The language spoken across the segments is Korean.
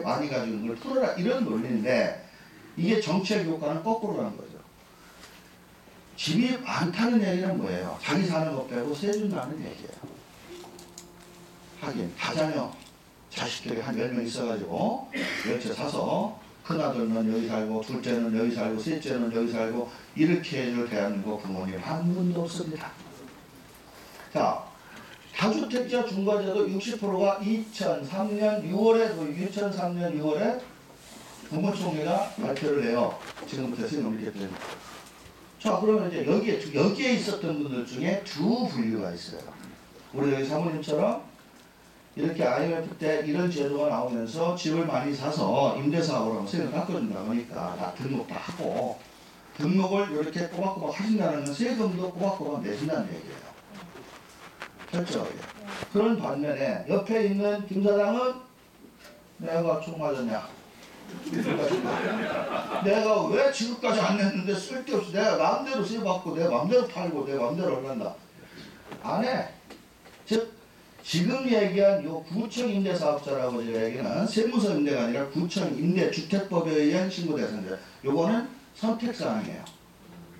많이 가지고 있는 걸 풀어라 이런 논리인데 이게 정책 효과는 거꾸로 가는 거죠. 집이 많다는 얘기는 뭐예요? 자기 사는 것 빼고 세준다는 얘기예요. 하긴 다자녀 자식들이 한 10명 있어가지고 10채 사서 큰아들은 여기 살고 둘째는 여기 살고 셋째는 여기 살고 이렇게 해줄 대한민국 부모님 한 분도 없습니다. 자, 다주택자 중과제도 60%가 2003년 6월에 국무총리가 발표를 해요. 지금부터 생각하겠습니다. 자, 그러면 이제 여기에 있었던 분들 중에 두 분류가 있어요. 우리 여기 사모님처럼 이렇게 IMF 때 이런 제도가 나오면서 집을 많이 사서 임대사업으로 세금 깎아준다 그러니까 다 등록 다 하고 등록을 이렇게 꼬박꼬박 하신다는 건 세금도 꼬박꼬박 내신다는 얘기예요. 그렇죠? 그런 반면에 옆에 있는 김 사장은 내가 총 맞았냐? 내가 왜 지금까지 안 냈는데 쓸데없이 내가 마음대로 세받고 내 마음대로 팔고 내 마음대로 올란다. 안 해. 즉 지금 얘기한 요 구청 임대사업자라고 제가 얘기는 세무서 임대가 아니라 구청 임대주택법에 의한 신고 대상자. 요거는 선택사항이에요.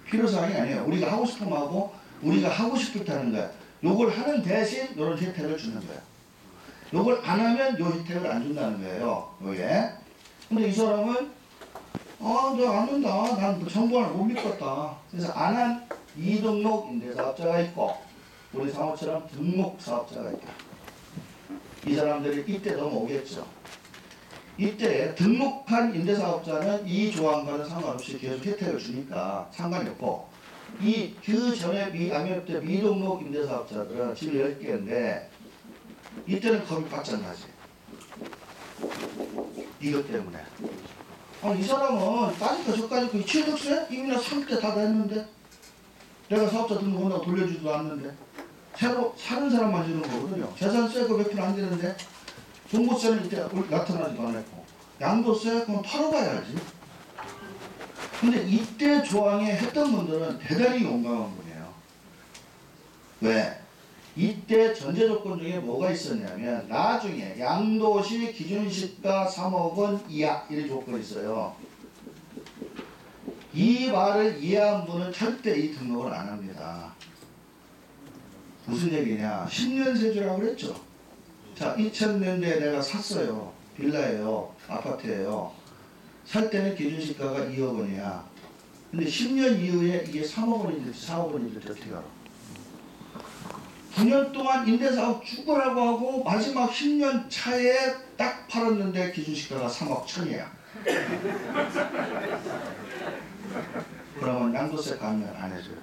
필요사항이 아니에요. 우리가 하고 싶으면 하고 우리가 하고 싶을 때 하는 거야. 요걸 하는 대신 요런 혜택을 주는 거예요. 요걸 안 하면 요 혜택을 안 준다는 거예요. 요게. 근데 이 사람은 너 안 된다. 난 정부를 못 믿겠다. 그래서 안 한 이등록 임대사업자가 있고 우리 사모처럼 등록 사업자가 있다. 이 사람들이 이때 넘어오겠죠. 이때 등록한 임대사업자는 이 조항과는 상관없이 계속 혜택을 주니까 상관이 없고 그 전에 IMF 때 미등록 임대사업자들은 집이 10개인데 이때는 겁이 바짝 나지. 이것 때문에. 이 사람은 따지까 저까지 취득세 이미 3대 다 냈는데 내가 사업자 등록한다고 돌려주지도 않는데 새로 사는 사람만 주는 거거든요. 재산세가 몇 프로 안 되는데 종부세는 이때 나타나지도 않았고 양도세 그건 털어봐야지. 근데 이때 조항에 했던 분들은 대단히 용감한 분이에요. 왜? 이때 전제 조건 중에 뭐가 있었냐면 나중에 양도시 기준시가 3억 원 이하 이런 조건이 있어요. 이 말을 이해한 분은 절대 이 등록을 안 합니다. 무슨 얘기냐? 10년 세제라고 그랬죠. 자, 2000년대에 내가 샀어요. 빌라예요. 아파트예요. 살 때는 기준시가가 2억 원이야. 근데 10년 이후에 이게 3억 원이 될지 4억 원이 될지 어떻게 알아? 9년 동안 임대사업 죽으라고 하고 마지막 10년 차에 딱 팔았는데 기준시가가 3억 1천이야. 그러면 양도세 감면 안 해줘요.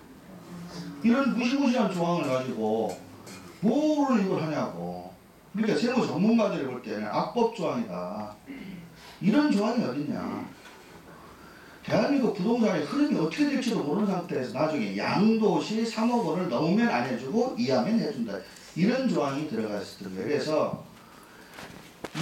이런 무시무시한 조항을 가지고 뭐를 이걸 하냐고. 그러니까 세무 전문가들이 볼 때는 악법 조항이다. 이런 조항이 어딨냐. 대한민국 부동산의 흐름이 어떻게 될지도 모르는 상태에서 나중에 양도시 3억 원을 넘으면 안 해주고 이하면 해준다. 이런 조항이 들어가 있었던 거예요. 그래서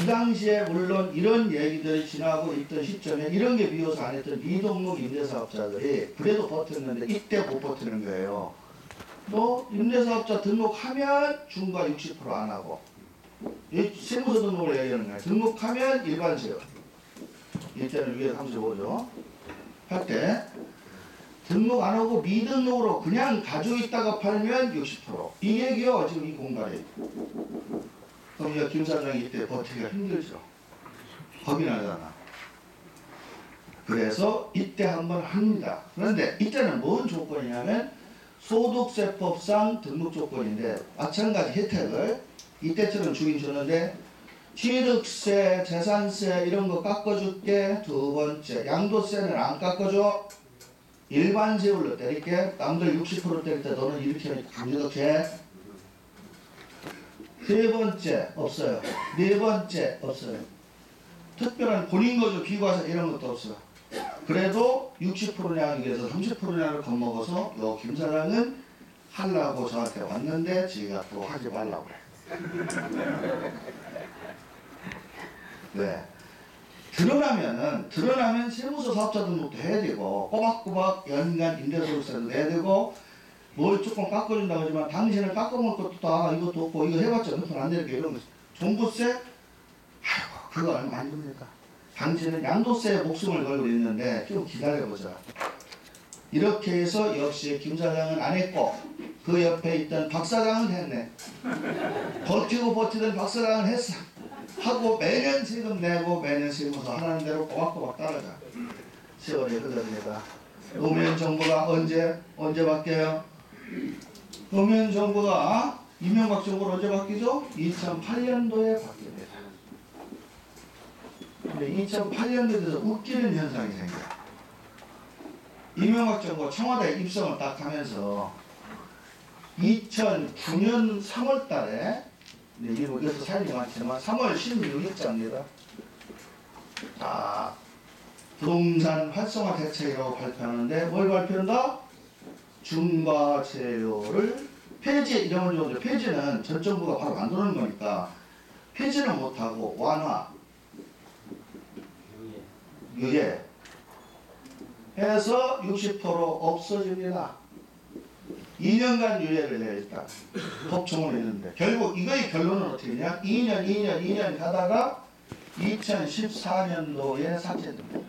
이 당시에 물론 이런 얘기들이 지나고 있던 시점에 이런 게 비워서 안 했던 비등록 임대사업자들이 그래도 버텼는데 이때 못 버티는 거예요. 너 임대사업자 등록하면 중과 60% 안 하고 세무서 등록을 얘기하는 거예요. 등록하면 일반세요. 이때는 위에 35죠. 할 때 등록 안 하고 미등록으로 그냥 가지고 있다가 팔면 60%. 이 얘기요. 지금 이 공간에. 그럼 이제 김 사장이 이때 버티기가 힘들죠. 겁이 나잖아. 그래서 이때 한번 합니다. 그런데 이때는 뭔 조건이냐면 소득세법상 등록 조건인데 마찬가지 혜택을 이때처럼 주긴 주는데 취득세, 재산세 이런 거 깎아줄게. 두 번째, 양도세는 안 깎아줘. 일반 세율로 때릴게. 남들 60% 때릴 때 너는 이렇게 하면 강제덕해. 세 번째, 없어요. 네 번째, 없어요. 특별한 본인거주 비과세 이런 것도 없어요. 그래도 60%냐에 비해서 30%냐를 겁먹어서 요 김 사장은 하려고 저한테 왔는데 지가 또 하지 말라고 그래. 왜? 드러나면 세무서 사업자 등록도 해야 되고 꼬박꼬박 연간 임대소득세도 내야 되고 뭘 조금 깎아준다고 하지만 당신을 깎아먹을 것도 다 이것도 없고 이거 해봤자 몇 푼 안 되는 게 이런 거 종부세? 아이고 그거 얼마 안 줍니다. 당신은 양도세에 목숨을 걸고 있는데 좀 기다려보자. 이렇게 해서 역시 김 사장은 안 했고 그 옆에 있던 박 사장은 했네. 버티고 버티던 박 사장은 했어. 하고 매년 세금 내고 매년 세무서 하라는 대로 꼬박꼬박 따라가. 세월이 흐릅니다. 노무현 정부가 언제 바뀌어요? 노무현 정부가 이명박 정부로 언제 바뀌죠? 2008년도에 바뀝니다. 근데 2008년도에 돼서 웃기는 현상이 생겨요. 이명박 정부가 청와대에 입성을 딱 하면서 2009년 3월 달에 여기서 사연이 많지만 3월 16일자입니다. 자, 부동산 활성화 대책이라고 발표하는데 뭘 발표한다? 중과세율을 폐지 이런 걸 폐지는 전 정부가 바로 만드는 거니까 폐지는 못하고 완화 유예 해서 60% 없어집니다. 2년간 유예를 해야 일단 법총을 했는데 결국 이거의 결론은 어떻게 되냐? 2년 가다가 2014년도에 삭제됩니다.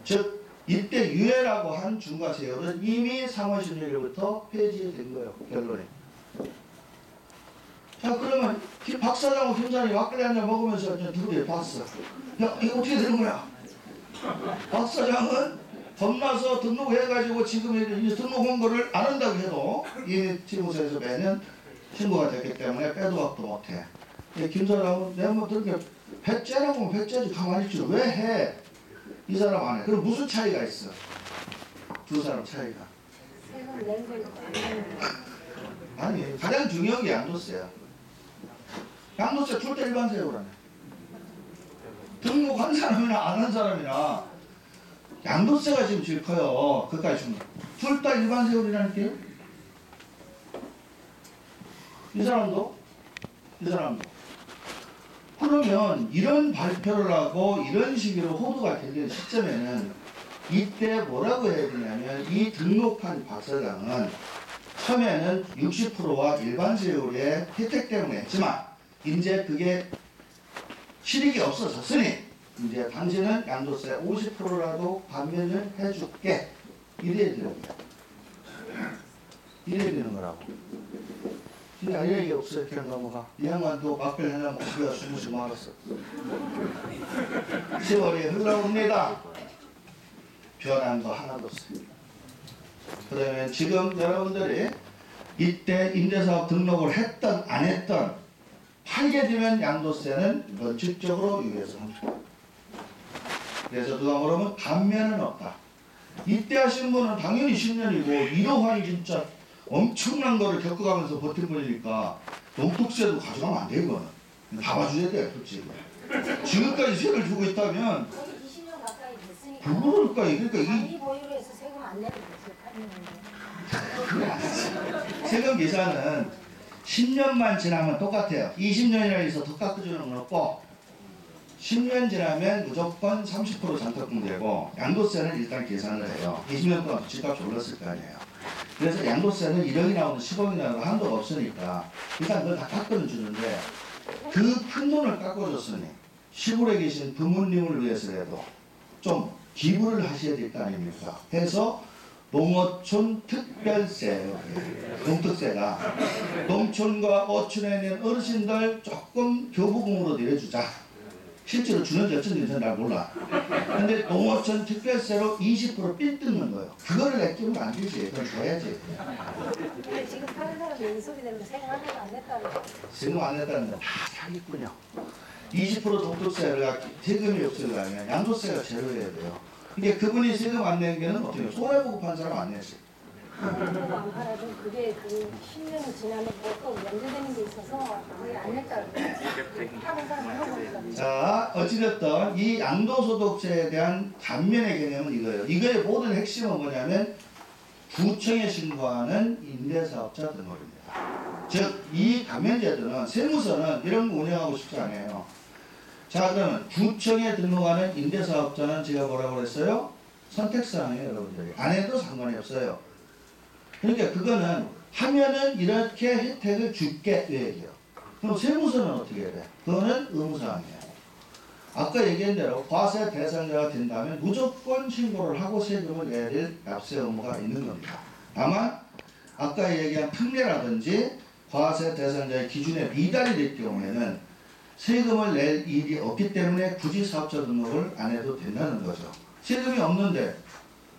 즉 이때 유예라고 한 중과세율은 이미 3월 16일부터 폐지된 거예요. 결론이. 자 그러면 박 사장하고 김 사장이 막걸리 한잔 먹으면서 누구를 봤어. 야 이거 어떻게 되는 거야? 박 사장은 겁나서 등록해가지고 지금 이제 등록한 거를 안 한다고 해도 이 지구서에서 매년 신고가 됐기 때문에 빼도 박도 못해. 김 사장은 내가 뭐 그렇게 배째라고 배째지 가만히 있지 왜 해? 이 사람 안 해. 그럼 무슨 차이가 있어? 두 사람 차이가. 아니 가장 중요한 게 양도세야. 양도세 줄 때 일반 세율하네. 등록한 사람이나 안 한 사람이나 양도세가 지금 제일 커요. 그까지 주면. 둘 다 일반 세율이라니까요. 이 사람도. 그러면 이런 발표를 하고 이런 식으로 호도가 되는 시점에는 이때 뭐라고 해야 되냐면 이 등록한 박 사장은 처음에는 60%와 일반 세율의 혜택 때문에 했지만 이제 그게 실익이 없어졌으니 이제 당신은 양도세 50%라도 감면을 해줄게. 이래야 되는 거야. 이래야 되는 거라고. 근데 알 얘기 없어요. 그냥 넘어가. 이 양반도 막걸리 하나 먹고야 숨쉬 말았어. 세월이 흘러옵니다. 변한 거 하나도 없어요. 그러면 지금 여러분들이 이때 임대사업 등록을 했던 안 했던 팔게 되면 양도세는 원칙적으로 유예해서 30%. 그래서 누가 물으면 감면은 없다. 이때 하신 분은 당연히 10년이고 이러한 진짜 엄청난 거를 겪어가면서 버틴 분이니까 농특세도 가져가면 안 돼. 이거는 다 봐줘야 돼. 솔직히 지금까지 세를 주고 있다면 20년 가까이 됐으니까 그러니까 단위 보유로 해서 세금 안 내도 됐어요. 그게 아니지. 세금 계산은 10년만 지나면 똑같아요. 20년이라 해서 더 깎아주는 건 없고 10년 지나면 무조건 30% 잔뜩분되고 양도세는 일단 계산을 해요. 20년 동안 집값이 올랐을 거 아니에요. 그래서 양도세는 1억이 나오는 10억이 나오는 한도가 없으니까 일단 그걸 다 깎아는 주는데 그 큰 돈을 깎아줬으니 시골에 계신 부모님을 위해서라도 좀 기부를 하셔야 될 거 아닙니까? 해서 농어촌 특별세, 농특세가 농촌과 어촌에 있는 어르신들 조금 교부금으로 내려주자. 실제로 주는지 어쩐지 저는 잘 몰라. 근데 농어촌 특별세로 20% 뜯는 거예요. 그거를 내끼면 안 되지. 그걸 줘야지. 근데 지금 파는 사람이 이 소리 내면 세금 하나도 안 냈다고. 세금 안 냈다는 건 다 사기꾼이야. 20% 동특세가 세금이 없으려면 양도세가 제로해야 돼요. 근데 그분이 세금 안 내는 게는 어떻게 해요? 손해보고 판 사람 안 내지. 안 팔아도 그게 그 10년이 지나면 뭐또 연결되는 게 있어서 그게 안 냈다고. 파는 사람은 하고 있다. 자, 어찌됐든 이 양도소득세에 대한 감면의 개념은 이거예요. 이거의 모든 핵심은 뭐냐면 구청에 신고하는 임대사업자 등록입니다. 즉, 이 감면제도는 세무서는 이런 거 운영하고 싶지 않아요. 자, 그러면 구청에 등록하는 임대사업자는 제가 뭐라고 그랬어요? 선택사항이에요, 여러분들이. 안 해도 상관이 없어요. 그러니까 그거는 하면은 이렇게 혜택을 줄게 이 얘기예요. 그럼 세무서는 어떻게 해야 돼? 그거는 의무사항이에요. 아까 얘기한 대로 과세 대상자가 된다면 무조건 신고를 하고 세금을 내야 될 납세 의무가 있는 겁니다. 다만 아까 얘기한 특례라든지 과세 대상자의 기준에 미달이 될 경우에는 세금을 낼 일이 없기 때문에 굳이 사업자 등록을 안 해도 된다는 거죠. 세금이 없는데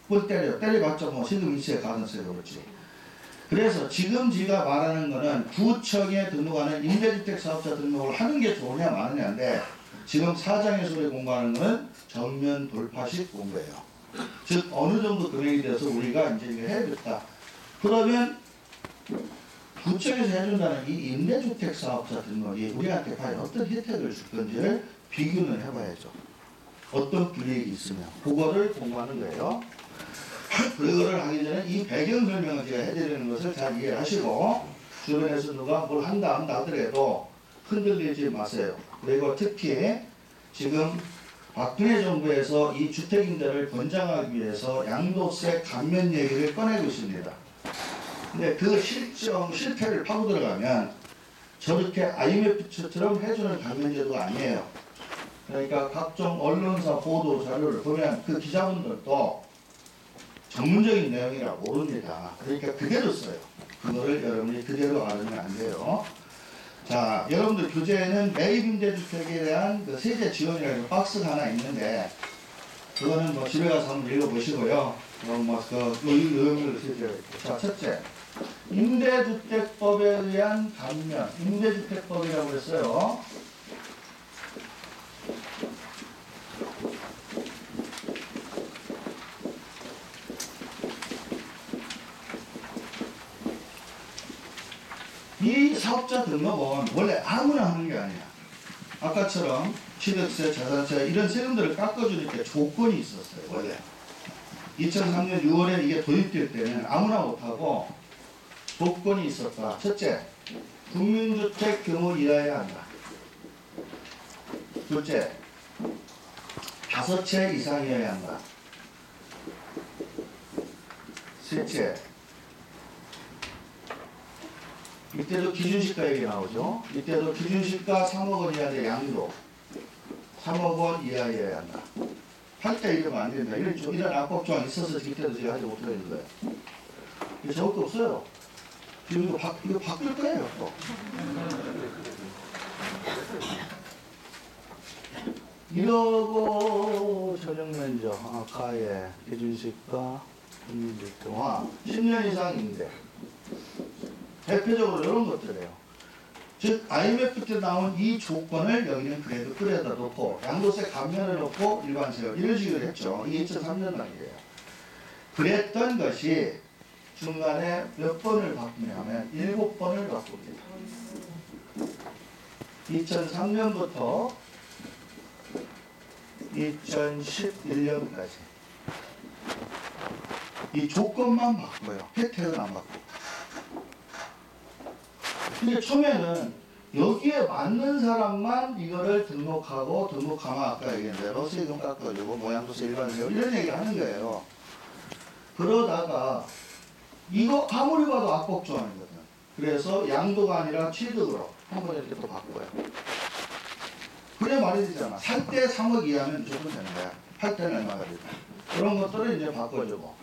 뭘 때려봤자 뭐 세금 있어야 가산세가 그렇지. 그래서 지금 제가 말하는 거는 구청에 등록하는 임대주택 사업자 등록을 하는 게 좋으냐 마느냐인데 지금 사장예술에 공부하는 거는 정면 돌파식 공부예요. 즉 어느 정도 금액이 돼서 우리가 이제 이거 해야겠다. 그러면 구청에서 해준다는 이 임대주택 사업자 등록이 우리한테 과연 어떤 혜택을 줄 건지를 비교는 해봐야죠. 어떤 불이익이 있으면 그거를 공부하는 거예요. 그거를 하기 전에 이 배경 설명을 제가 해드리는 것을 잘 이해하시고 주변에서 누가 뭘 한다 하더라도 흔들리지 마세요. 그리고 특히 지금 박근혜 정부에서 이 주택임대를 권장하기 위해서 양도세 감면 얘기를 꺼내고 있습니다. 근데 그 실패를 파고 들어가면 저렇게 IMF처럼 해주는 감면제도가 아니에요. 그러니까 각종 언론사 보도 자료를 보면 그 기자분들도 전문적인 내용이라 모릅니다. 그러니까 그대로 써요. 그거를 여러분이 그대로 알으면 안 돼요. 자, 여러분들 교재에는 매입임대주택에 대한 그 세제 지원이라는 박스가 하나 있는데 그거는 뭐 집에 가서 한번 읽어보시고요. 의미를 쓰죠. 자, 첫째, 임대주택법에 의한 감면, 임대주택법이라고 했어요. 이 사업자 등록은 원래 아무나 하는 게 아니야. 아까처럼 취득세, 자산세 이런 세금들을 깎아주니까 조건이 있었어요. 원래 2003년 6월에 이게 도입될 때는 아무나 못하고 조건이 있었다. 첫째, 국민주택 규모 이하여야 한다. 둘째, 5채 이상이어야 한다. 셋째, 이때도 기준시가 얘기 나오죠. 이때도 기준시가 3억 원 이하의 양도 3억 원 이하여야 한다. 할 때 이러면 안 된다. 이런 악법조항이 있어서 이때도 제가 하지 못하는 거예요. 이거 적을 거 없어요. 지금 이거 바뀔 거예요. 또. 이러고 전용면적 아까의 기준시가 국민주택화 10년 이상 임대 대표적으로 이런 것들이에요. 즉 IMF 때 나온 이 조건을 여기는 그래도 끌어다 놓고 양도세 감면을 놓고 일반세율 이런 식으로 했죠. 이게 2003년 단계예요. 그랬던 것이 중간에 몇 번을 바꾸냐면 7번을 바꿉니다. 2003년부터 2011년까지 이 조건만 바꿔요. 혜택은 안 바꾸고. 근데 처음에는 여기에 맞는 사람만 이거를 등록하고 등록하면 아까 얘기한 대로 세금 깎아주고 모양도세 일반세율 이런 얘기 하는 거예요. 그러다가 이거 아무리 봐도 악법조항이거든. 그래서 양도가 아니라 취득으로 한 번 이렇게 또 바꿔요. 그래 말이 되잖아. 살 때 3억 이하면 무조건 되는 거야. 팔 때는 얼마가 되고. 그런 것들을 이제 바꿔주고.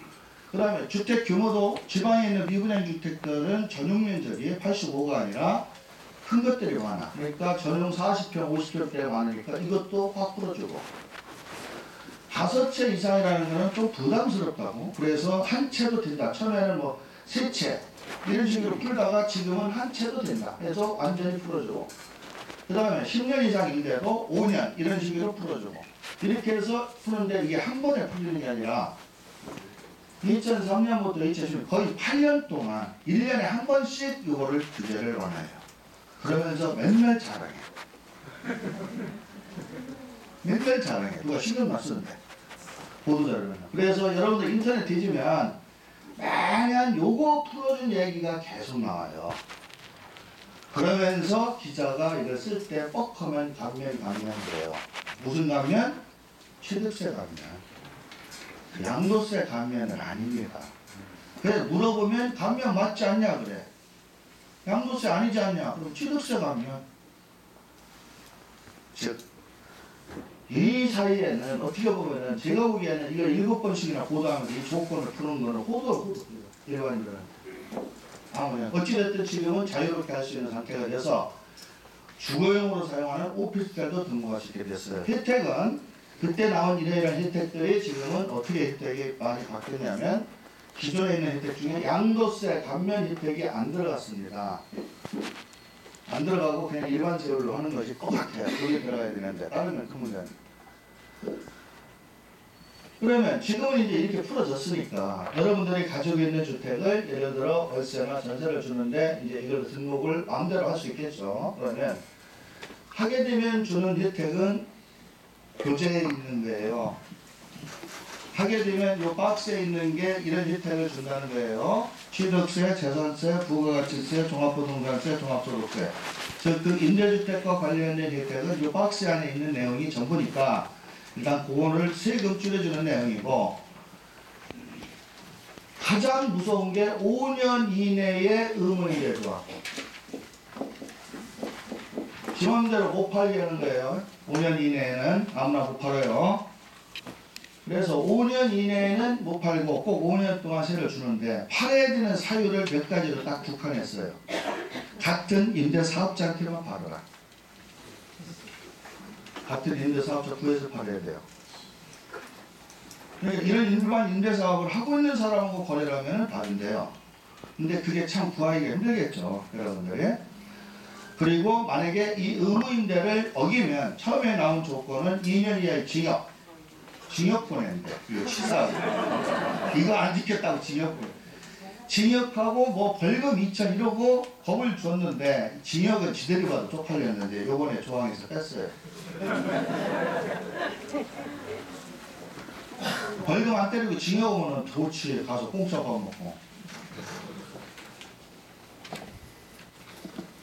그 다음에 주택 규모도 지방에 있는 미분양 주택들은 전용 면적이 85가 아니라 큰 것들이 많아. 그러니까 전용 40평, 50평대가 많으니까 이것도 확 풀어주고. 5채 이상이라는 거는 좀 부담스럽다고. 그래서 한 채도 된다. 처음에는 뭐 3채 이런 식으로 풀다가 지금은 한 채도 된다. 해서 완전히 풀어주고. 그 다음에 10년 이상인데도 5년 이런 식으로 풀어주고. 이렇게 해서 푸는데 이게 한 번에 풀리는 게 아니라 2003년부터 2010년 거의 8년 동안 1년에 한 번씩 이거를 규제를 원해요. 그러면서 맨날 자랑해. 맨날 자랑해. 누가 신경만 쓰는데. 보도자료는. 그래서 여러분들 인터넷 뒤지면 매년 요거 풀어준 얘기가 계속 나와요. 그러면서 기자가 이걸 쓸 때 뻑하면 감면돼요. 무슨 감면? 취득세 감면. 양도세 감면은 아닙니다. 그래서 물어보면 감면 맞지 않냐 그래. 양도세 아니지 않냐? 그럼 취득세가 아니야. 즉, 이 사이에는 어떻게 보면은 제가 보기에는 이걸 7번씩이나 보도하면서 이 조건을 푸는 거는 호도입니다. 일반인들은. 아무튼 어찌됐든 지금은 자유롭게 할 수 있는 상태가 돼서 주거용으로 사용하는 오피스텔도 등록할 수 있게 됐어요. 혜택은 그때 나온 이러이러한 혜택들이 지금은 어떻게 혜택이 많이 바뀌었냐면 기존에 있는 혜택 중에 양도세 감면 혜택이 안 들어갔습니다. 안 들어가고 그냥 일반 세율로 하는 것이 똑같아요. 그게 들어가야 되는데 다르면 큰 문제는. 그러면 지금은 이제 이렇게 풀어졌으니까 여러분들이 가지고 있는 주택을 예를 들어 월세나 전세를 주는데 이제 이걸 등록을 마음대로 할 수 있겠죠. 그러면 하게 되면 주는 혜택은 교재에 있는 거예요. 하게 되면 이 박스에 있는 게 이런 혜택을 준다는 거예요. 취득세, 재산세, 부가가치세, 종합부동산세, 종합소득세. 즉 그 임대주택과 관련된 혜택은 이 박스 안에 있는 내용이 전부니까 일단 그거를 세금 줄여주는 내용이고 가장 무서운 게 5년 이내에 의문이 되죠. 지 맘대로 못 팔게 하는 거예요. 5년 이내에는 아무나 못 팔아요. 그래서 5년 이내에는 못 팔고 꼭 5년 동안 세를 주는데 팔아야 되는 사유를 몇 가지로 딱 국한했어요. 같은 임대사업자한테만 팔아라. 같은 임대사업자 구해서 팔아야 돼요. 그러니까 이런 일반 임대사업을 하고 있는 사람하고 거래를 하면 다른데요. 근데 그게 참 구하기가 힘들겠죠. 여러분들이. 그리고 만약에 이 의무임대를 어기면 처음에 나온 조건은 2년 이하의 징역 보내는데 이거 치사하고 이거 안 지켰다고 징역 보내. 징역하고 뭐 벌금 2천 이러고 법을 줬는데 징역은 지들이 봐도 쪽팔렸는데 요번에 조항에서 뺐어요. 벌금 안 때리고 징역 오면 좋지. 가서 공짜 밥 먹고.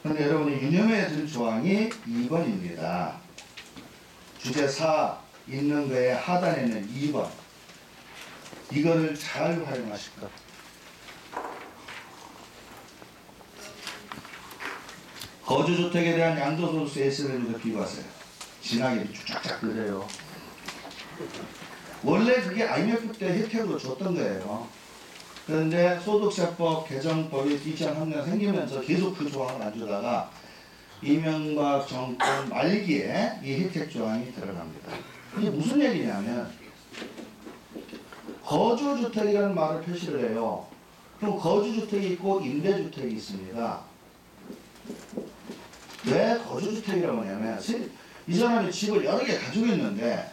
근데 여러분이 유념해야 될 조항이 2번입니다. 주제 4 있는 거에 하단에는 2번. 이거를 잘 활용하실 것. 거주주택에 대한 양도소득세 S를 비교하세요. 진하게 쫙쫙 그래요. 원래 그게 IMF 때 혜택으로 줬던 거예요. 그런데 소득세법 개정법이 2003년 생기면서 계속 그 조항을 안 주다가 이명박 정권 말기에 이 혜택 조항이 들어갑니다. 이게 무슨 얘기냐면 거주주택이라는 말을 표시를 해요. 그럼 거주주택이 있고 임대주택이 있습니다. 왜 거주주택이라고 하냐면 이 사람이 집을 여러 개 가지고 있는데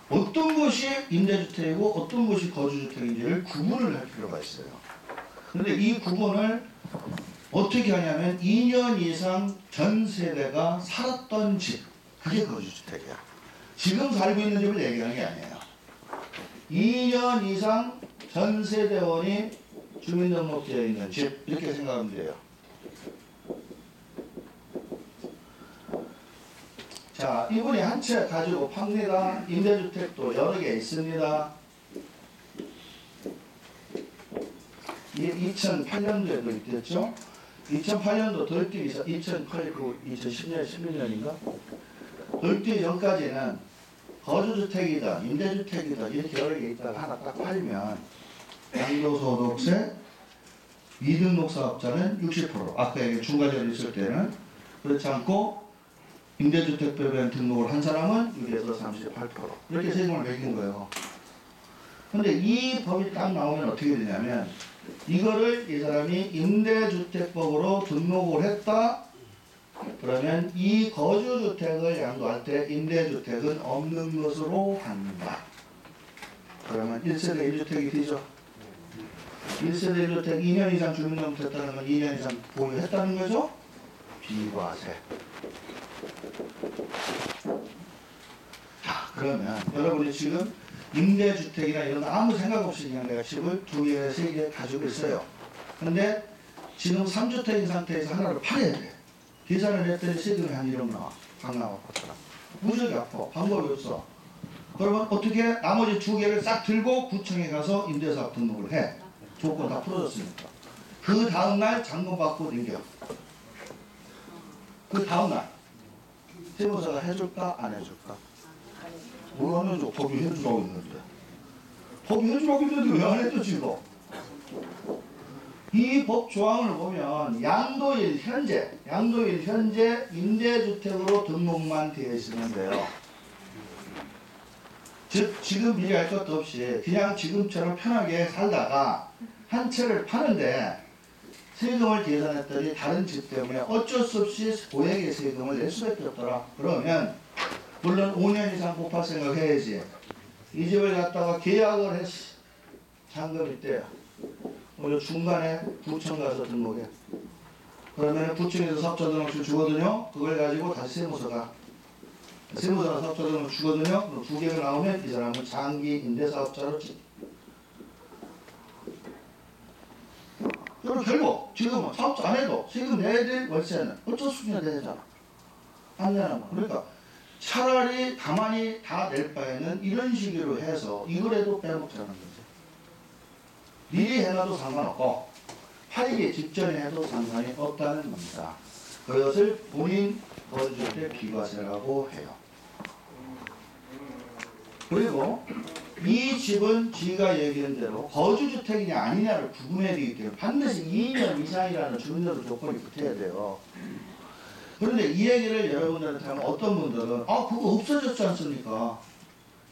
어떤 것이 임대주택이고 어떤 것이 거주주택인지를 구분을 할 필요가 있어요. 그런데 이 구분을 어떻게 하냐면 2년 이상 전 세대가 살았던 집, 그게 거주주택이야. 지금 살고 있는 집을 얘기하는 게 아니에요. 2년 이상 전 세대원이 주민등록되어 있는 집, 이렇게 생각하면 돼요. 자, 이분이 한 채 가지고 팝니다. 임대주택도 여러 개 있습니다. 2008년도에도 있겠죠? 2008년도 덜 뛰기 전, 2008, 2010년, 11년인가? 덜 뛰기 전까지는 거주주택이다, 임대주택이다, 이렇게 여러 개 있다가 하나 딱 팔면 양도소득세, 미등록사업자는 60%, 아까 얘기 중과자리 있을 때는 그렇지 않고 임대주택법에 등록을 한 사람은 6에서 38% 이렇게 세금을 매긴 거예요. 근데 이 법이 딱 나오면 어떻게 되냐면 이거를 이 사람이 임대주택법으로 등록을 했다. 그러면 이 거주주택을 양도할 때 임대주택은 없는 것으로 한다. 그러면 1세대 1주택이 되죠. 1세대 1주택 2년 이상 주민등록 됐다는 건 2년 이상 보유했다는 거죠. 비과세. 자, 그러면 여러분이 지금 임대주택이나 이런 거 아무 생각 없이 그냥 내가 집을 2개, 3개 가지고 있어요. 근데 지금 3주택인 상태에서 하나를 팔아야 돼. 계산을 했더니 세금이 한 1억 나와. 강 나와. 무적이 아파. 방법이 없어. 그러면 어떻게 나머지 2개를 싹 들고 구청에 가서 임대사업 등록을 해. 조건 다 풀어졌으니까. 그 다음날 잔금 받고 넘겨. 그 다음날 세무사가 해줄까 안 해줄까? 뭘 안 해줘? 법이 해주라고 있는데. 법이 해주라고 있는데 왜 안 해줘 지금? 이 법 조항을 보면 양도일 현재 임대주택으로 등록만 되어 있으면 돼요. 즉 지금 비교할 것도 없이 그냥 지금처럼 편하게 살다가 한 채를 파는데 세금을 계산했더니 다른 집 때문에 어쩔 수 없이 고액의 세금을 낼 수밖에 없더라. 그러면 물론 5년 이상 곱할 생각해야지. 이 집을 갖다가 계약을 했어. 잔금일 때야. 중간에 구청 가서 등록해. 그러면 구청에서 사업자 등록증 주거든요. 그걸 가지고 다시 세무서가 사업자 등록 주거든요. 그럼 두 개가 나오면 이 사람은 장기 임대사업자로 그리고 결국 지금은 사업자 안 해도 세금 내야 될 월세는 어쩔 수 없이 내야 되잖아. 안 내나. 그러니까 차라리 가만히 다 낼 바에는 이런 식으로 해서 이거라도 빼먹자는 거지. 미리 해놔도 상관없고 팔기 직전에 해도 상관이 없다는 겁니다. 그것을 본인 거주주택 비과세라고 해요. 그리고 이 집은 지가 얘기한 대로 거주주택이냐 아니냐를 구분해야 되기 때문에 반드시 2년 이상이라는 주민등록 조건이 붙어야 돼요. 그런데 이 얘기를 여러분들한테 하면 어떤 분들은 그거 없어졌지 않습니까?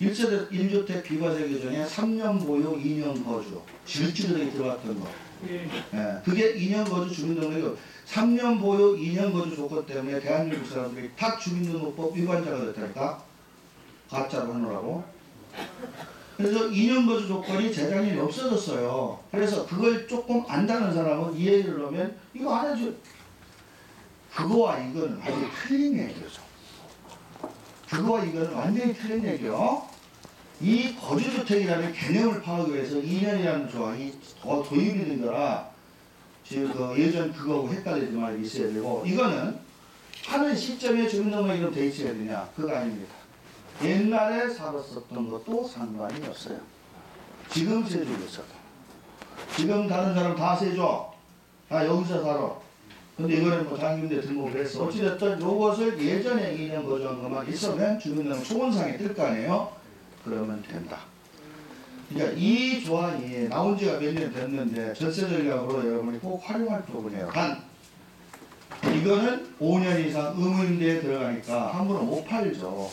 1세대 1주택 비과세 규정에 3년 보유 2년 거주 질주들이 들어갔던 거. 예, 그게 2년 거주 주민등록이 3년 보유 2년 거주 조건 때문에 대한민국 사람들이 다 주민등록법 위반자가 됐다니까. 가짜로 하느라고. 그래서 2년 거주 조건이 재작년에 없어졌어요. 그래서 그걸 조금 안다는 사람은 이 얘기를 하면 이거 안 해줘. 그거와 이거는 완전히 틀린 얘기죠. 그거와 이거는 완전히 틀린 얘기요. 이 거주주택이라는 개념을 파악하기 위해서 2년이라는 조항이 더 도입이 된 거라 지금 예전 그거하고 헷갈리지 말고 있어야 되고 이거는 하는 시점에 주민등록이 돼 있어야 되냐? 그거 아닙니다. 옛날에 살았었던 것도 상관이 없어요. 지금 세주고 있어도. 지금 다른 사람 다 세줘. 다 여기서 살아. 근데 이거는 장기임대 등록을 했어. 어찌됐든 요것을 예전에 2년 거주한 것만 있으면 주민등록 초본상에 뜰 거 아니에요? 그러면 된다. 그러니까 이 조항이 나온 지가 몇 년 됐는데 절세 전략으로 여러분이 꼭 활용할 부분이에요. 단 이거는 5년 이상 의무임대에 들어가니까 함부로 못 팔죠.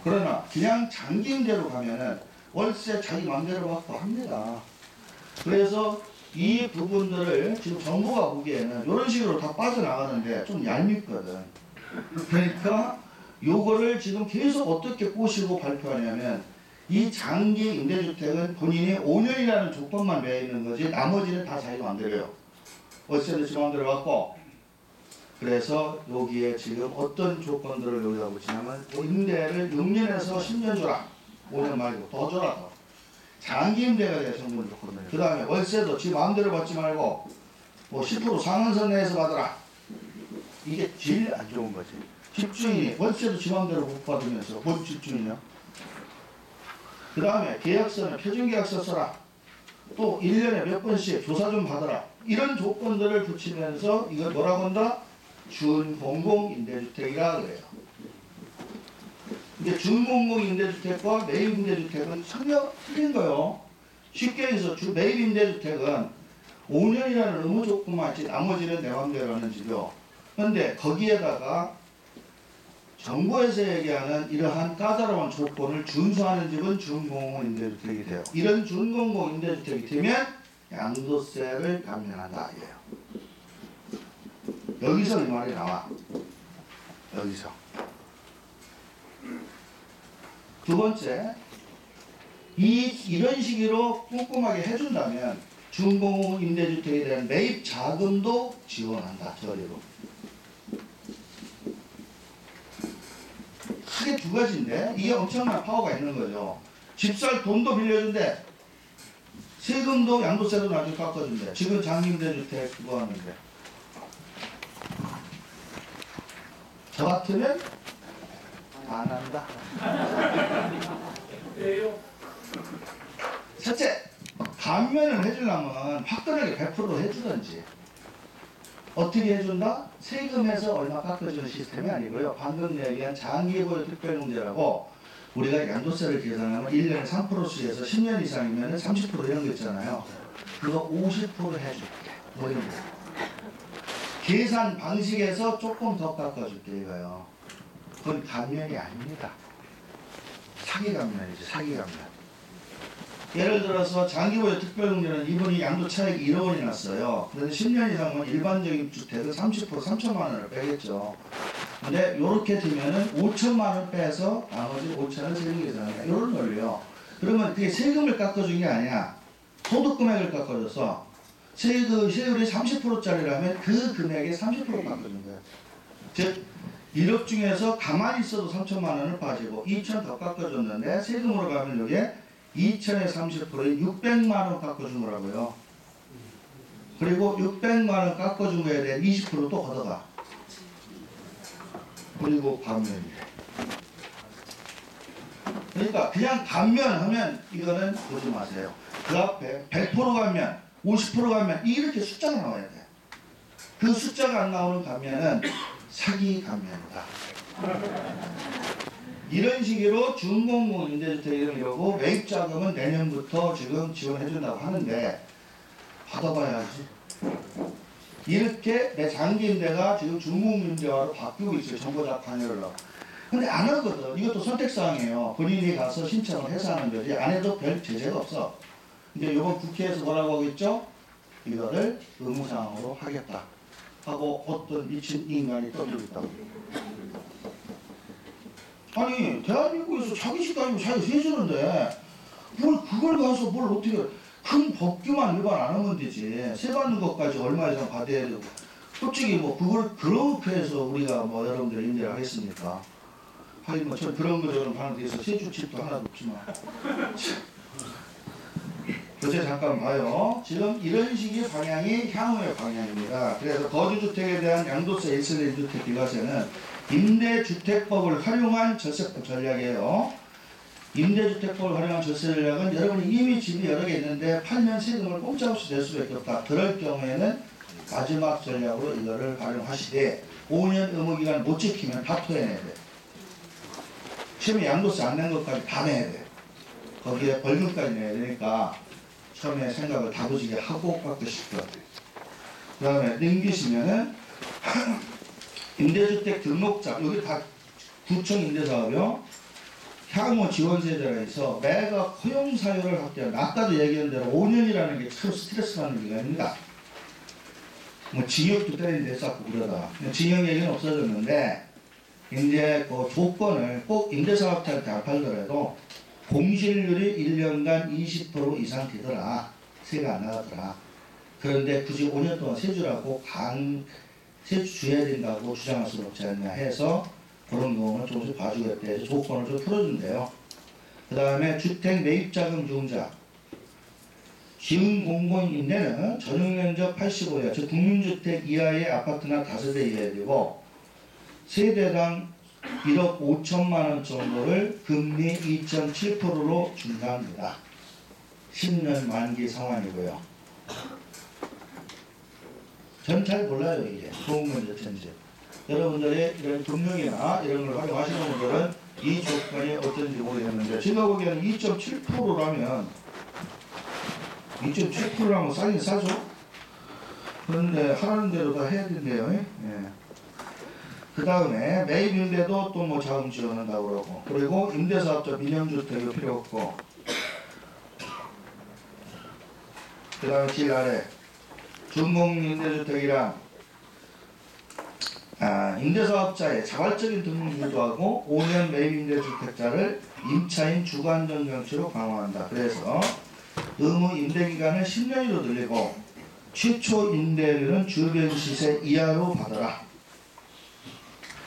그러나 그냥 장기임대로 가면은 월세 자기 맘대로 받고 합니다. 그래서 이 부분들을 지금 정부가 보기에는 이런 식으로 다 빠져나가는데 좀 얄밉거든. 그러니까 요거를 지금 계속 어떻게 꼬시고 발표하냐면 이 장기 임대주택은 본인이 5년이라는 조건만 매여 있는 거지 나머지는 다 자기 맘대로요. 월세도 지 맘대로 받고 그래서 여기에 지금 어떤 조건들을 여기다 붙이냐면 임대를 6년에서 10년 줘라. 5년 말고 더 줘라. 더. 장기 임대가 돼야 성분 조건이에요. 그 다음에 월세도 지 마음대로 받지 말고 뭐 10% 상한선 내에서 받아라. 이게 제일 안 좋은 거지. 집주인이 월세도 지 마음대로 못 받으면서 뭔 집주인이야? 그 다음에 계약서는 표준계약서 써라. 또 1년에 몇 번씩 조사 좀 받아라. 이런 조건들을 붙이면서 이걸 뭐라고 한다? 준공공임대주택이라 그래요. 이게 준공공임대주택과 매입임대주택은 전혀 틀린 거예요. 쉽게 해서 매입임대주택은 5년이라는 의무 조건만 있지 나머지는 내 맘대로 하는 집이요. 그런데 거기에다가 정부에서 얘기하는 이러한 까다로운 조건을 준수하는 집은 준공공임대주택이 돼요. 이런 준공공임대주택이 되면 양도세를 감면한다 이래요. 여기서 이 말이 나와. 여기서. 두 번째, 이런 식으로 꼼꼼하게 해준다면 준공공 임대주택에 대한 매입 자금도 지원한다. 저리로. 크게 두 가지인데 이게 엄청난 파워가 있는 거죠. 집 살 돈도 빌려준대. 세금도 양도세도 나중에 깎아준대. 지금 장기임대주택 그거 하는데. 저 같으면 안 한다. 셋째, 감면을 해주려면 화끈하게 100% 해주든지. 어떻게 해준다? 세금에서 얼마 깎아주는 시스템이 아니고요. 방금 얘기한 장기보유 특별공제라고 우리가 양도세를 계산하면 1년에 3%씩해서 10년 이상이면 30% 이런 거 있잖아요. 그거 50% 해줄게. 뭐 이런 거. 계산 방식에서 조금 더 깎아줄게 이거요. 그건 감면이 아닙니다. 사기 감면이죠. 사기 감면. 예를 들어서 장기보유 특별공제는 이분이 양도 차익 1억 원이 났어요. 그래서 10년 이상은 일반적인 주택은 30% 3천만 원을 빼겠죠. 근데 이렇게 되면은 5천만 원 빼서 나머지 5천을 세금 계산하냐 이런 논리요. 그러면 그게 세금을 깎아준 게 아니야. 소득 금액을 깎아줘서 세율이 30%짜리라면 그 금액의 30% 깎아준 거야. 즉 1억 중에서 가만히 있어도 3천만 원을 빠지고 2천 더 깎아줬는데 세금으로 가면 이게 2천의 30%에 600만 원 깎아준 거라고요. 그리고 600만 원 깎아준 거에 대한 20%또 걷어가. 그리고 감면이래. 그러니까 그냥 감면하면 이거는 보지 마세요. 그 앞에 100% 감면, 50% 감면 이렇게 숫자가 나와야 돼. 그 숫자가 안 나오는 감면은 사기 감면이다. 이런 식으로 준공공 임대주택 이런 거고 매입자금은 내년부터 지금 지원해준다고 하는데 받아봐야지. 이렇게 내 장기 임대가 지금 준공공 임대화로 바뀌고 있어요. 정부 다 관여를 하고. 근데 안 하거든. 이것도 선택사항이에요. 본인이 가서 신청을 해서 하는 거지. 안 해도 별 제재가 없어. 근데 이번 국회에서 뭐라고 하겠죠? 이거를 의무사항으로 하겠다. 하고 어떤 미친 인간이 떠들고 있다고. 아니 대한민국에서 자기 집 가지고 자기가 세주는데 뭘 그걸 가서 뭘 어떻게 큰 법규만 위반 안 하면 되지. 세 받는 것까지 얼마 이상 받아야 되고. 솔직히 뭐 그걸 그렇게 해서 우리가 뭐 여러분들 인정을 하겠습니까? 하긴 뭐 저 그런 거 저런 하는 데서 세주집도 하나도 없지만. 교재 잠깐 봐요. 지금 이런 식의 방향이 향후의 방향입니다. 그래서 거주주택에 대한 양도세 1세대 1주택 비과세는 임대주택법을 활용한 절세법 전략이에요. 임대주택법을 활용한 절세 전략은 여러분이 이미 집이 여러 개 있는데 팔면 세금을 꼼짝없이 낼 수밖에 없다. 그럴 경우에는 마지막 전략으로 이거를 활용하시되 5년 의무기간 못 지키면 다 토해내야 돼. 처음에 양도세 안 낸 것까지 다 내야 돼. 거기에 벌금까지 내야 되니까 처음에 생각을 다부지게 하고 깎으실 것. 그 다음에 넘기시면은 임대주택 등록자, 여기 다 구청 임대사업이요. 향후 지원세제가 있어 매각 허용 사유를 확대한다. 아까도 얘기한 대로 5년이라는 게 참 스트레스 받는 기간입니다. 뭐 징역도 때리는데 쌓고 그러다. 징역 얘기는 없어졌는데 이제 그 조건을 꼭 임대사업자한테 안 팔더라도 공실률이 1년간 20% 이상 되더라. 세가 안 나가더라. 그런데 굳이 5년 동안 세주라고 세주 줘야 된다고 주장할 수는 없지 않냐 해서 그런 경우는 조금씩 봐주겠다 해서 조건을 좀 풀어준대요. 그 다음에 주택 매입자금 유흥자 기흥공공임대는 전용면적 85야 즉 국민주택 이하의 아파트나 다세대 이하야 되고 세대당 1억 5천만 원 정도를 금리 2.7%로 준답니다. 10년 만기 상환이고요. 전 잘 몰라요 이게 좋은 건지 어쩐지. 여러분들이 이런 금융이나 이런 걸 활용하시는 분들은 이 조건이 어떤지 모르겠는데 제가 보기에는 2.7%라면 2.7%라면 싸긴 싸죠. 그런데 하라는 대로 다 해야 된대요. 예. 그 다음에 매입 임대도 또 뭐 자금 지원한다고 그러고 그리고 임대사업자 민영주택이 필요 없고 그 다음에 제일 아래 준공임대주택이란 임대사업자의 자발적인 등록 유도하고 5년 매입임대주택자를 임차인 주관적 정치로 강화한다. 그래서 의무 임대기간을 10년으로 늘리고 최초 임대료는 주변 시세 이하로 받아라.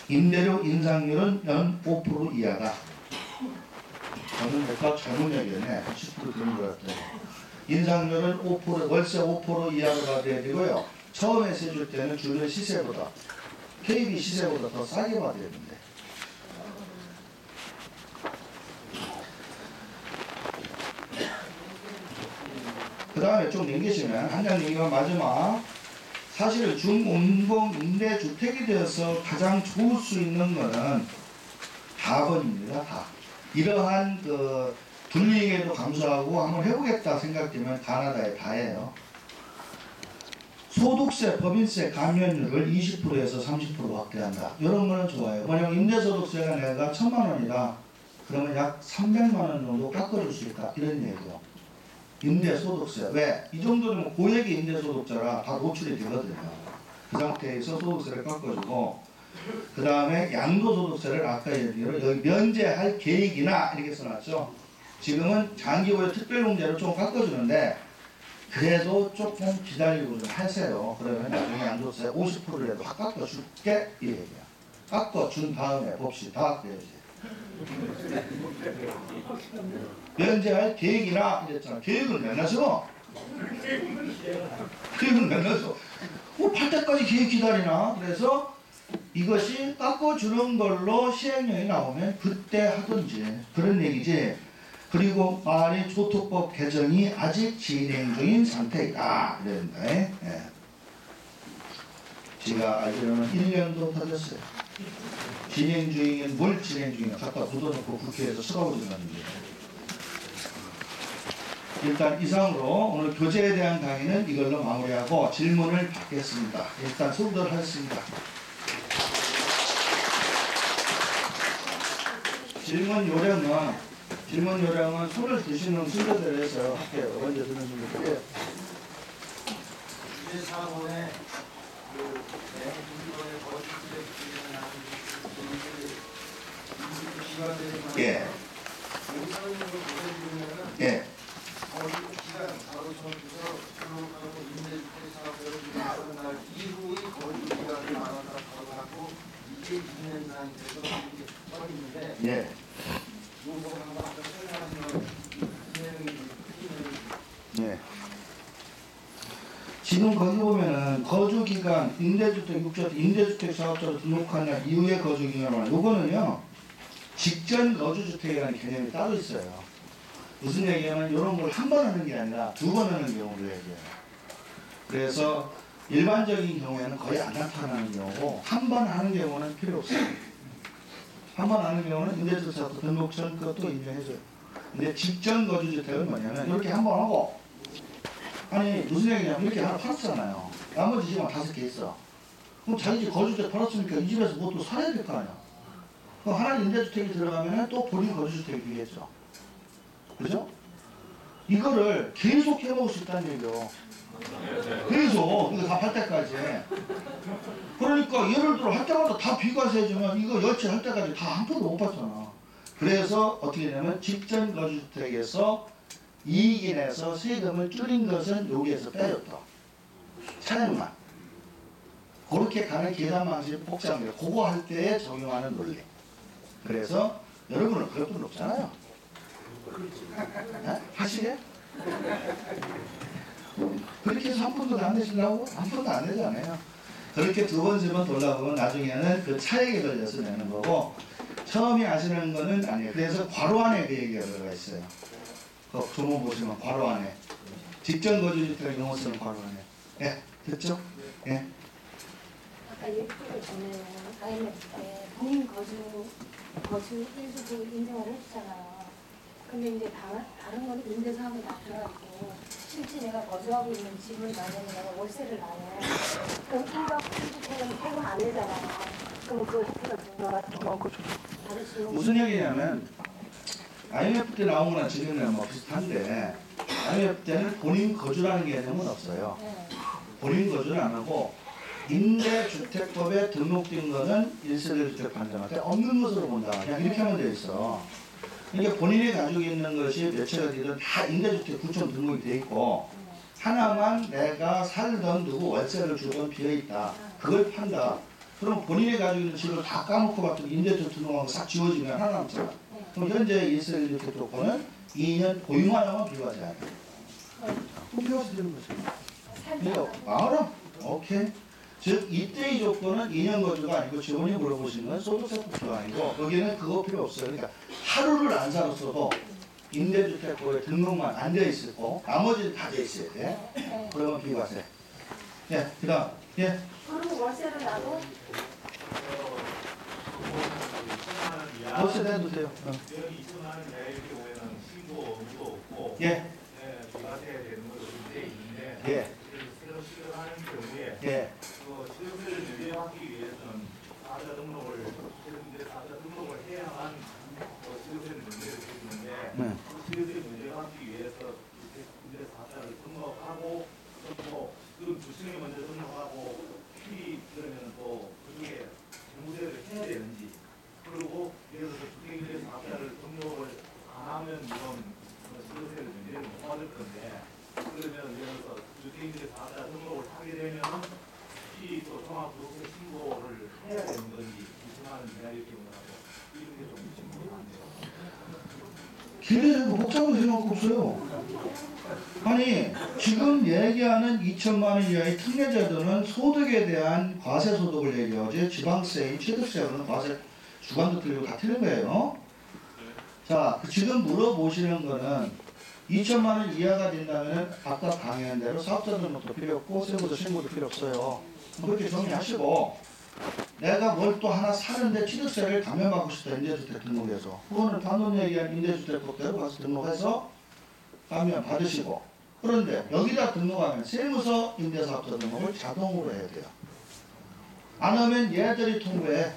임대료 인상률은 연 5% 이하다. 저는 내가 잘못 얘기했네. 10% 되는 것 같아요. 인상률은 5%, 월세 5% 이하로 받아야 되고요. 처음에 세줄 때는 주변 시세보다 KB 시세보다 더 싸게 받아야 되는데. 다음에 좀 넘기시면 한 장 넘기면 마지막. 사실 중공공 임대주택이 되어서 가장 좋을 수 있는 거는 4번입니다. 다. 이러한 그 불이익에도 감수하고 한번 해보겠다 생각되면 가나다의 다예요. 소득세, 법인세 감면율을 20%에서 30% 확대한다. 이런 거는 좋아요. 만약 임대소득세가 내가 1,000만 원이다. 그러면 약 300만 원 정도 깎아줄 수 있다. 이런 얘기죠. 임대소득세. 왜? 이 정도는 고액의 임대소득자라 다 노출이 되거든요. 그 상태에서 소득세를 깎아주고, 그 다음에 양도소득세를 아까 얘기로 여기 면제할 계획이나 이렇게 써놨죠. 지금은 장기보유 특별공제로 좀 깎아주는데, 그래도 조금 기다리고 좀 하세요. 그러면 나중에 양도세 50%라도 확 깎아줄게 이 얘기야. 깎아준 다음에 봅시다. 그래야지. 면제할 계획이나 이랬잖아. 계획을 맨날 써. 계획을 맨날 써. 팔 때까지 계획 기다리나? 그래서 이것이 깎아주는 걸로 시행령이 나오면 그때 하든지 그런 얘기지. 그리고 말이 조토법 개정이 아직 진행 중인 상태이다. 이랬는데, 예. 제가 알기로는 1년도 더 됐어요. 진행 중인 뭘 진행 중이냐 갖다 묻어놓고 국회에서 쓰라고 생각합니다. 일단 이상으로 오늘 교재에 대한 강의는 이걸로 마무리하고 질문을 받겠습니다. 일단 수업을 하겠습니다. 질문 요령은 손을 드시는 순서대로 해서 할게요. 먼저 드는 순서대로. 제 4번에 예. 예. 예. 예. 지금 거기 보면은 거주기간, 임대주택, 6조, 임대주택 사업자로 등록한 날 이후의 거주기간은 요거는요 직전 거주주택이라는 개념이 따로 있어요. 무슨 얘기냐면 이런 걸 한 번 하는 게 아니라 2번 하는 경우를 얘기해요. 그래서 일반적인 경우에는 거의 안 나타나는 경우고 한 번 하는 경우는 필요 없어요. 한 번 하는 경우는 임대주택 등록 전 것도 인정해줘요. 근데 직전 거주주택은 뭐냐면 이렇게 한 번 하고 아니 무슨 얘기냐면 이렇게 하나 팔았잖아요. 나머지 집은 5개 있어. 그럼 자기 집 거주주택 팔았으니까 이 집에서 뭐 또 살아야 될 거 아니야. 그럼 하나 임대주택이 들어가면 또 본인 거주주택이 되겠죠. 그죠? 이거를 계속 해먹을 수 있다는 얘기죠. 계속 이거 다 팔 때까지. 그러니까 예를 들어 할 때마다 다 비과세 해주면 이거 열채 할 때까지 다 한 푼도 못 받잖아. 그래서 어떻게 되냐면 직전 거주주택에서 이익이 내서 세금을 줄인 것은 여기에서 빼줬다. 차량만. 그렇게 가는 계산 방식이 복잡합니다. 그거 할 때에 적용하는 논리. 그래서 여러분은 그럴 분 없잖아요. 네? 하시게? 그렇게 해서 한 푼도 안 내시려고? 한 푼도 안 내잖아요. 그렇게 2번, 3번 돌아보면 나중에는 그 차액에 걸려서 내는 거고 처음에 하시는 거는 아니에요. 그래서 괄호안에 그 얘기가 들어가 있어요. 그 조문 보시면 괄호안에 직전 거주주택 용어 쓰는 괄호안에. 예, 됐죠? 예. 아까 얘기를 전에 IMF 때 본인 거주 1주택 인정을 해주잖아요. 근데 이제 다른 건 임대사항이 나타나고 실제 내가 거주하고 있는 집을 만약에 내가 월세를 나요. 그럼 1박 1주택은 세금 안 내잖아요. 그럼 그 혜택을 준다. 무슨 얘기냐면 IMF 때 나온 거나 지금이랑 뭐 비슷한데 IMF 때는 본인 거주라는 개념은 없어요. 본인 거주는 안 하고 임대주택법에 등록된 거는 1세대 주택 판정할 때 없는 것으로 본다. 그냥 이렇게 하면 돼 있어. 그러니까 본인이 가지고 있는 것이 몇 채가 되든 다 임대주택 구청 등록이 돼 있고 하나만 내가 살던 누구 월세를 주던 비어 있다. 그걸 판다. 그럼 본인이 가지고 있는 집을 다 까놓고 봤더니 임대주택 등록하고 싹 지워지면 하나 남잖아. 그럼 현재 1세대 주택 조건은 2년 보유하여만 비과세 안 해. 그럼 비과세 되는 거죠. 그러니까 알아? 오케이. 즉 이때의 조건은 2년 거주가 아니고 지원이 물어보시는 건 소득세법도 아니고 여기는 그거 필요 없어요. 그러니까 하루를 안 살았어도 임대주택법에 등록만 안 돼 있고 나머지는 다 돼 있어야 돼. 네. 그러면 비과세. 예, 그다음 예, 그리고 월세를 나도 월세 내도 돼요. 여기 2천만 원 내일 경우에는 신고 의무도 없고 예, 비과세가 되는 것으로 돼 있는데 예, 그래서 새로 시작하는 경우에 예, 그 실업세를 면제하기 위해서는 사업자 등록을 사업자 등록을 해야만 실업세를 면제를 해주는데 네. 그 실업세 면제하기 위해서 임대 사업자를 등록하고 또 그럼 주층에 먼저 등록하고 그러면 또 그중에 정부세를 해야 되는지 그리고 예를 들어서 주택임대 사업자를 등록을 안 하면 이건 실업세를 면제를 못 받을 건데 그러면 예를 들어서 주택임대 사업자 등록을 하게 되면은 또 종합부동산 신고를 해야 되는 건지 이상하는 이야기를 하고 이런 게 좀 궁금한데요. 기대되고 복잡한 생각 없어요. 아니 지금 얘기하는 2천만 원 이하의 특례자들은 소득에 대한 과세 소득을 얘기하지 지방세인 취득세로는 과세 주관도 틀리고 다 틀린 거예요. 자, 지금 물어보시는 거는 2천만 원 이하가 된다면 아까 강의한 대로 사업자 등록도 필요 없고 세무서 신고도 필요 없어요. 그렇게 정리하시고 내가 뭘 또 하나 사는데 취득세를 감면받고 싶다. 임대주택 등록해서 그거는 방금 얘기한 임대주택법대로 가서 등록해서 감면 받으시고 그런데 여기다 등록하면 세무서 임대사업자 등록을 자동으로 해야 돼요. 안 하면 얘들이 통보해.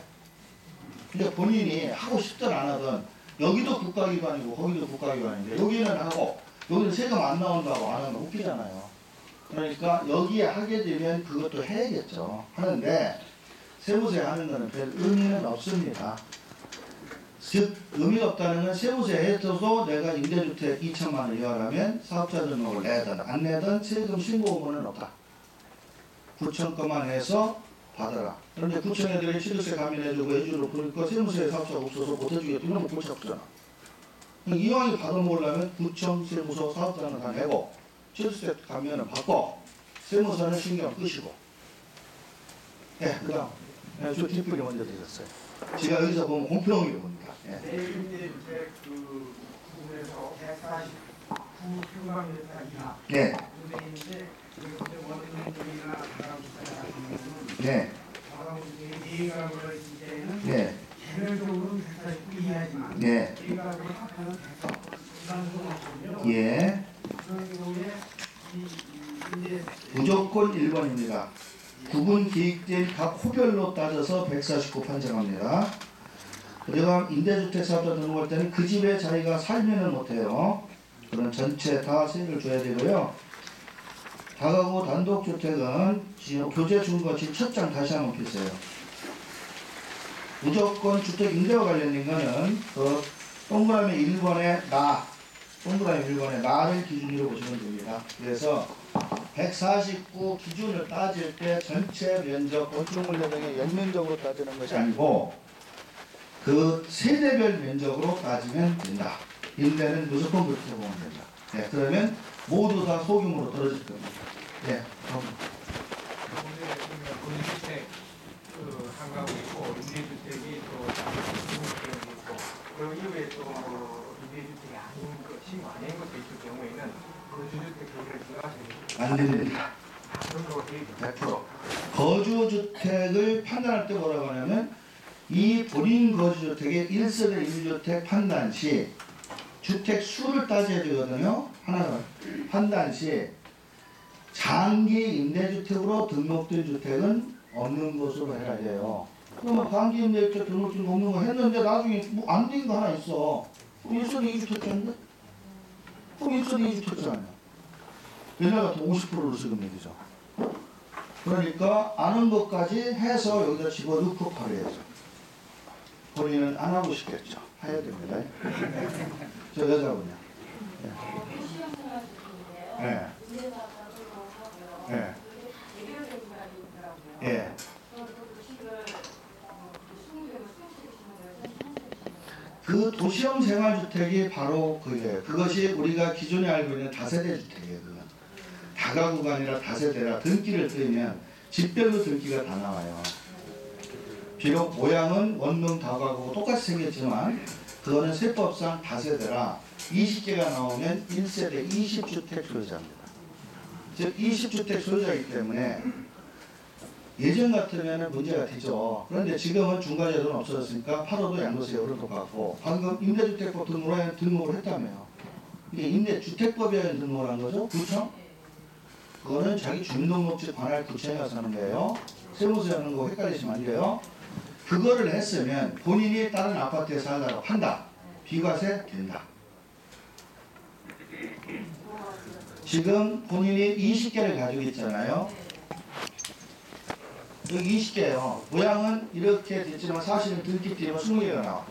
이제 본인이 하고 싶든 안 하든 여기도 국가기관이고 거기도 국가기관인데 여기는 하고 여기는 세금 안 나온다고 안 하면 웃기잖아요. 그러니까 여기에 하게 되면 그것도 해야겠죠. 하는데 세무세 하는 거는 별 의미는 없습니다. 즉 의미가 없다는 건 세무세 해서도 내가 임대주택 2천만 원 이하라면 사업자 등록을 내든 안 내든 세금 신고 의무는 없다. 구청 것만 해서 받아라. 그런데 구청 애들이 취득세 감면해주고 해주고 그러니까 세무세 사업자가 없어서 못해주겠다. 이런 거 골치 아프잖아. 이왕이 받아먹으려면 구청, 세무서, 사업자는 다 내고 취득세 감면은 받고 세무서는 신경 끄시고. 예, 그 다음. 저 뒷분이 먼저 드렸어요. 제가 여기서 보면 공평하게 봅니다. 예. 내임대주택 그 부분에서 149평방미터 이하 네, 내임대 원룸이나 다가구주택 같은 경우는 네, 다가구주택이 4가구로 있을 때는 네, 개별적으로는 149 이하지만 네, 4가구로 합하면 149 예. 그런 경우에 이 임대 무조건 1번입니다. 구분 기획된 각 호별로 따져서 149 판정합니다. 그리고 임대주택 사업자 등록할 때는 그 집에 자기가 살면은 못해요. 그럼 전체 다 세를 줘야 되고요. 다가구 단독주택은 지금 교재 준 거 지금 첫 장 다시 한번 펴세요. 무조건 주택 임대와 관련된 거는 그 동그라미 1번에 동그라미 1번에 나를 기준으로 보시면 됩니다. 그래서 149 기준을 따질 때 전체 면적 건축물 대상의 연면적으로 따지는 것이 아니고 그 세대별 면적으로 따지면 된다. 임대는 무조건 그렇게 보면 된다. 네, 그러면 모두 다 소규모로 떨어질 겁니다. 네, 그럼. 본주택 그 한가구 있고 임대주택이 또 주택이 있고 그리고 이후에 또 임대주택이 아닌 것, 신고 안 한 것도 있을 경우에는 그 주주택 교부를 들어가시면 안 됩니다. 그런 되어 있죠. 100%. 거주주택을 판단할 때 뭐라고 하냐면 이 본인 거주주택의 1세대 1주택 판단 시 주택 수를 따져야 되거든요. 하나는 판단 시 장기 임대주택으로 등록된 주택은 없는 것으로 해야 돼요. 그러면 장기 임대주택 등록된 거 없는 거 했는데 나중에 뭐 안 된 거 하나 있어. 그럼 1세대 2주택자인데? 그럼 1세대 2주택자잖아요. 옛날 같은 50%로 지금 얘기죠. 그러니까 아는 것까지 해서 여기다 집어넣고 팔아야죠. 본인은 안 하고 싶겠죠. 해야 됩니다. 저 여자분이요. 네. 네. 예. 그 도시형 생활주택이 바로 그게 그것이 우리가 기존에 알고 있는 다세대 주택이에요. 그건. 다가구가 아니라 다세대라 등기를 뜨면 집별로 등기가 다 나와요. 비록 모양은 원룸 다가구고 똑같이 생겼지만 그거는 세법상 다세대라 20개가 나오면 1세대 20주택 소유자입니다. 즉 20주택 소유자이기 때문에 예전 같으면 문제가 되죠. 그런데 지금은 중과제도는 없어졌으니까 8호도 양도세율은 똑같고 방금 임대주택법 등록을 했다며요. 이게 임대주택법에 등록을 한 거죠? 구청? 그거는 자기 주민등록지 관할 구청에 가서 하는 거예요. 세무서에 하는 거 헷갈리시면 안 돼요. 그거를 했으면 본인이 다른 아파트에 살다가 판다. 비과세 된다. 지금 본인이 20개를 가지고 있잖아요. 여기 20개예요. 모양은 이렇게 됐지만 사실은 들기띠면 20개가 나와.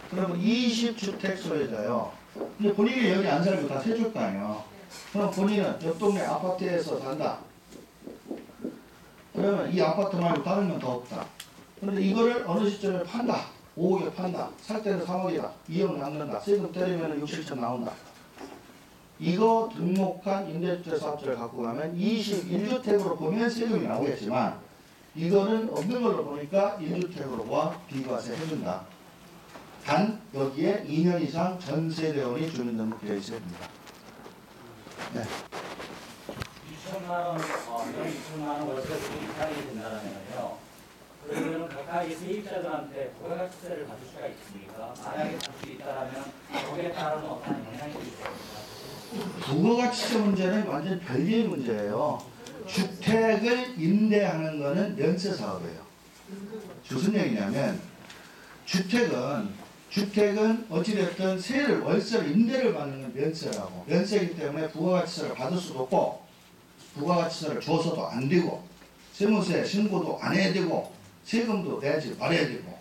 그러면 20주택 소유자예요. 근데 본인이 여기 안 살고 다 세줄 거 아니에요. 그럼 본인은 옆 동네 아파트에서 산다. 그러면 이 아파트 말고 다른 건 더 없다. 그런데 이거를 어느 시점에 판다. 5억에 판다. 살 때는 3억이다. 2억 남는다. 세금 때리면 6, 7천 나온다. 이거 등록한 임대주택 사업자를 갖고 가면 21주택으로 보면 세금이 나오겠지만 이거는 없는 걸로 보니까 1주택으로 비과세 해준다. 단 여기에 2년 이상 전세대원이 주민등록되어 있어야 됩니다. 네. 2천만 원, 2천만 원 월세 이상이 된다면요. 그러면 각각의 세입자들한테 부가가치세를 받을 수가 있습니까? 만약에 받을 수 있다면 거기에 따른 어떤 영향이 있습니까? 부가가치세 문제는 완전 별개의 문제예요. 주택을 임대하는 거는 면세 사업이에요. 무슨 얘기냐면 주택은 어찌됐든 세를 월세를 임대를 받는 건 면세라고. 면세이기 때문에 부가가치세를 받을 수도 없고 부가가치세를 줘서도 안 되고 세무서에 신고도 안 해야 되고 세금도 내지 말아야 되고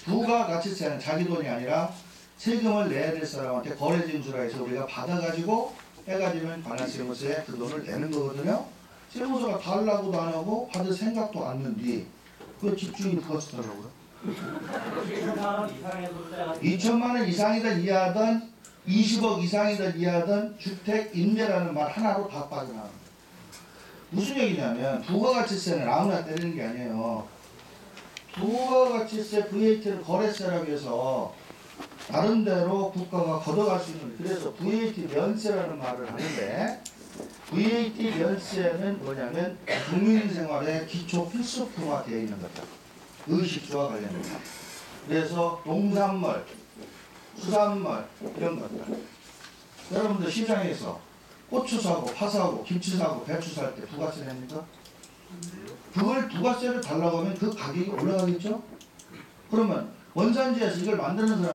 부가가치세는 자기 돈이 아니라 세금을 내야 될 사람한테 거래징수라 해서 우리가 받아가지고 해가지면 관할세무서에 그 돈을 내는 거거든요. 세무서가 달라고도 안 하고 받을 생각도 않는데 그 집주인이 그거 쓰더라고요. 2천만 원 이상의 소득자가 2천만 원 이상이다 이하든 20억 이상이다 이하든 주택 임대라는 말 하나로 다 빠져나가는 거예요. 무슨 얘기냐면 부가가치세는 아무나 때리는 게 아니에요. 부가가치세 VAT를 거래세라고 해서 나름대로 국가가 걷어갈 수 있는 그래서 VAT 면세라는 말을 하는데 VAT 면세는 뭐냐면 국민생활의 기초 필수품화 되어 있는 거죠. 의식주와 관련해서. 그래서 농산물, 수산물 이런 것들. 여러분들 시장에서 고추 사고, 파 사고, 김치 사고, 배추 살 때 부가세 냅니까? 그걸 부가세를 달라고 하면 그 가격이 올라가겠죠? 그러면 원산지에서 이걸 만드는 사람